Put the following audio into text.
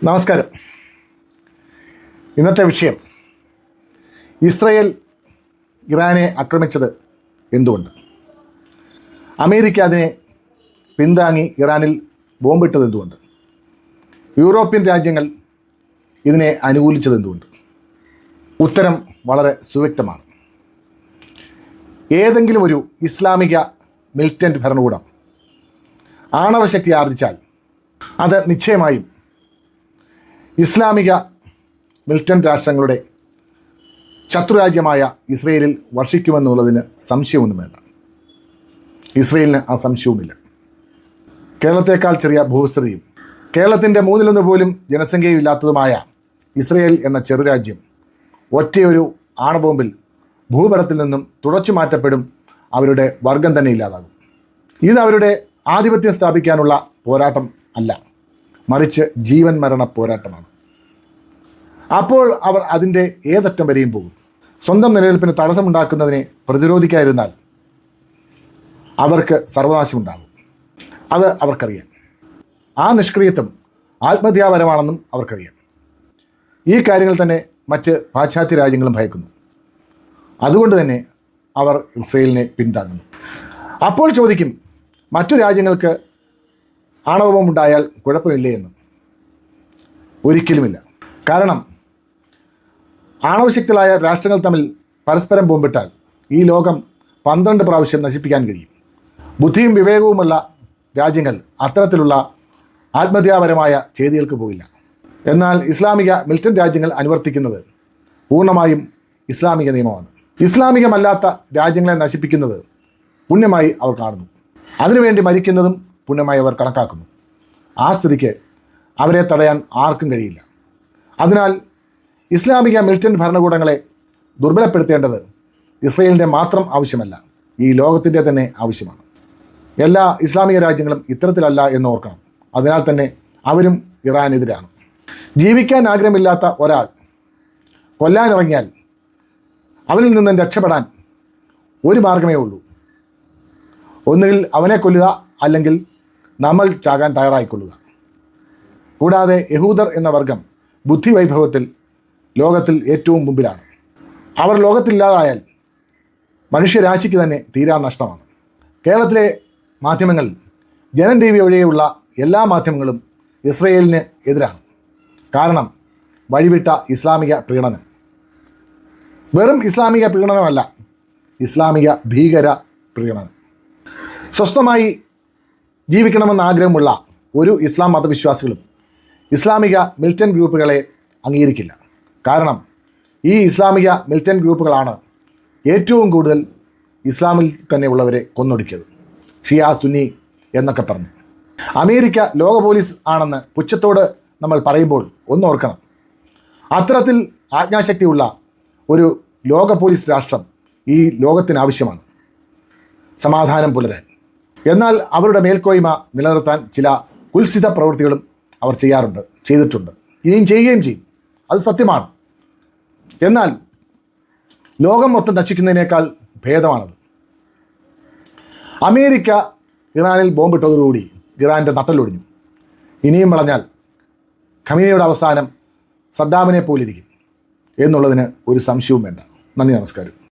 നമസ്കാരം. ഇന്നത്തെ വിഷയം ഇസ്രയേൽ ഇറാനെ ആക്രമിച്ചത് എന്തുകൊണ്ട്, അമേരിക്ക അതിനെ പിന്താങ്ങി ഇറാനിൽ ബോംബിട്ടത് എന്തുകൊണ്ട്, യൂറോപ്യൻ രാജ്യങ്ങൾ ഇതിനെ അനുകൂലിച്ചത് എന്തുകൊണ്ട്? ഉത്തരം വളരെ സുവ്യക്തമാണ്. ഏതെങ്കിലും ഒരു ഇസ്ലാമിക മിലിറ്റൻ്റ് ഭരണകൂടം ആണവശക്തി ആർജിച്ചാൽ അത് നിശ്ചയമായും ഇസ്ലാമിക മിലിറ്റൻ്റ് രാഷ്ട്രങ്ങളുടെ ശത്രുരാജ്യമായ ഇസ്രയേലിൽ വർഷിക്കുമെന്നുള്ളതിന് സംശയമൊന്നും വേണ്ട. ഇസ്രയേലിന് ആ സംശയവുമില്ല. കേരളത്തേക്കാൾ ചെറിയ ഭൂവിസ്തൃതിയും കേരളത്തിൻ്റെ 1/3 പോലും ജനസംഖ്യയില്ലാത്തതുമായ ഇസ്രയേൽ എന്ന ചെറുരാജ്യം ഒറ്റയൊരു ആണബോംബിൽ ഭൂപടത്തിൽ നിന്നും തുടച്ചു മാറ്റപ്പെടും. അവരുടെ വർഗം തന്നെ ഇല്ലാതാകും. ഇത് അവരുടെ ആധിപത്യം സ്ഥാപിക്കാനുള്ള പോരാട്ടം അല്ല, മറിച്ച് ജീവൻ മരണ പോരാട്ടമാണ്. അപ്പോൾ അവർ അതിൻ്റെ ഏതറ്റം വരെയും പോകും. സ്വന്തം നിലനിൽപ്പിന് തടസ്സമുണ്ടാക്കുന്നതിനെ പ്രതിരോധിക്കാതിരുന്നാൽ അവർക്ക് സർവനാശമുണ്ടാകും. അത് അവർക്കറിയാം. ആ നിഷ്ക്രിയത്വം ആത്മഹത്യാപരമാണെന്നും അവർക്കറിയാം. ഈ കാര്യങ്ങൾ തന്നെ മറ്റ് പാശ്ചാത്യ രാജ്യങ്ങളും ഭയക്കുന്നു. അതുകൊണ്ട് തന്നെ അവർ ഇസ്രയേലിനെ പിന്താങ്ങുന്നു. അപ്പോൾ ചോദിക്കും, മറ്റു രാജ്യങ്ങൾക്ക് ആണവബോംബുണ്ടായാൽ കുഴപ്പമില്ലേ എന്ന്. ഒരിക്കലുമില്ല. കാരണം ആണവശക്തികളായ രാഷ്ട്രങ്ങൾ തമ്മിൽ പരസ്പരം ബോംബിട്ടാൽ ഈ ലോകം 12 പ്രാവശ്യം നശിപ്പിക്കാൻ കഴിയും. ബുദ്ധിയും വിവേകവുമുള്ള രാജ്യങ്ങൾ അത്തരത്തിലുള്ള ആത്മഹത്യാപരമായ ചെയ്തികൾക്ക് പോകില്ല. എന്നാൽ ഇസ്ലാമിക മിലിറ്റൻ്റ് രാജ്യങ്ങൾ അനുവർത്തിക്കുന്നത് പൂർണ്ണമായും ഇസ്ലാമിക നിയമമാണ്. ഇസ്ലാമികമല്ലാത്ത രാജ്യങ്ങളെ നശിപ്പിക്കുന്നത് പുണ്യമായി അവർ കാണുന്നു. അതിനുവേണ്ടി മരിക്കുന്നതും പുണ്യമായി അവർ കണക്കാക്കുന്നു. ആ സ്ഥിതിക്ക് അവരെ തടയാൻ ആർക്കും കഴിയില്ല. അതിനാൽ ഇസ്ലാമിക മിലിറ്റൻ്റ് ഭരണകൂടങ്ങളെ ദുർബലപ്പെടുത്തേണ്ടത് ഇസ്രയേലിൻ്റെ മാത്രം ആവശ്യമല്ല, ഈ ലോകത്തിൻ്റെ തന്നെ ആവശ്യമാണ്. എല്ലാ ഇസ്ലാമിക രാജ്യങ്ങളും ഇത്തരത്തിലല്ല എന്ന് ഓർക്കണം. അതിനാൽ തന്നെ അവരും ഇറാനെതിരാണ്. ജീവിക്കാൻ ആഗ്രഹമില്ലാത്ത ഒരാൾ കൊല്ലാനിറങ്ങിയാൽ അവനിൽ നിന്നും രക്ഷപ്പെടാൻ ഒരു മാർഗമേ ഉള്ളൂ. ഒന്നുകിൽ അവനെ കൊല്ലുക, അല്ലെങ്കിൽ നമ്മൾ ചാകാൻ തയ്യാറായിക്കൊള്ളുക. കൂടാതെ യഹൂദർ എന്ന വർഗം ബുദ്ധിവൈഭവത്തിൽ ലോകത്തിൽ ഏറ്റവും മുമ്പിലാണ്. അവർ ലോകത്തില്ലാതായാൽ മനുഷ്യരാശിക്ക് തന്നെ തീരാ നഷ്ടമാണ്. കേരളത്തിലെ മാധ്യമങ്ങൾ, ജനം TV ഒഴികെയുള്ള എല്ലാ മാധ്യമങ്ങളും ഇസ്രയേലിന് എതിരാണ്. കാരണം വഴിവിട്ട ഇസ്ലാമിക പ്രീണനം. വെറും ഇസ്ലാമിക പ്രീണനമല്ല, ഇസ്ലാമിക ഭീകര പ്രീണനം. സ്വസ്ഥമായി ജീവിക്കണമെന്ന് ആഗ്രഹമുള്ള ഒരു ഇസ്ലാം മതവിശ്വാസികളും ഇസ്ലാമിക മിലിറ്റൻ്റ് ഗ്രൂപ്പുകളെ അംഗീകരിക്കില്ല. കാരണം ഈ ഇസ്ലാമിക മിലിറ്റൻ്റ് ഗ്രൂപ്പുകളാണ് ഏറ്റവും കൂടുതൽ ഇസ്ലാമിൽ തന്നെ ഉള്ളവരെ കൊന്നൊടുക്കിയത്, ഷിയ സുന്നി എന്നൊക്കെ പറഞ്ഞ്. അമേരിക്ക ലോക പോലീസ് ആണെന്ന് പുച്ഛത്തോട് നമ്മൾ പറയുമ്പോൾ ഒന്നോർക്കണം, അത്തരത്തിൽ ആജ്ഞാശക്തിയുള്ള ഒരു ലോക പോലീസ് രാഷ്ട്രം ഈ ലോകത്തിന് ആവശ്യമാണ്, സമാധാനം പുലരാൻ. എന്നാൽ അവരുടെ മേൽക്കോയ്മ നിലനിർത്താൻ ചില കുൽസിത പ്രവൃത്തികളും അവർ ചെയ്തിട്ടുണ്ട്, ഇനിയും ചെയ്യുകയും ചെയ്യും. അത് സത്യമാണ്. എന്നാൽ ലോകം മൊത്തം നശിക്കുന്നതിനേക്കാൾ ഭേദമാണത്. അമേരിക്ക ഇറാനിൽ ബോംബിട്ടതോടുകൂടി ഇറാൻ്റെ നട്ടലൊടിഞ്ഞു. ഇനിയും വളഞ്ഞാൽ ഖമീനിയുടെ അവസാനം സദ്ദാമിനെ പോലിരിക്കും എന്നുള്ളതിന് ഒരു സംശയവും വേണ്ട. നന്ദി, നമസ്കാരം.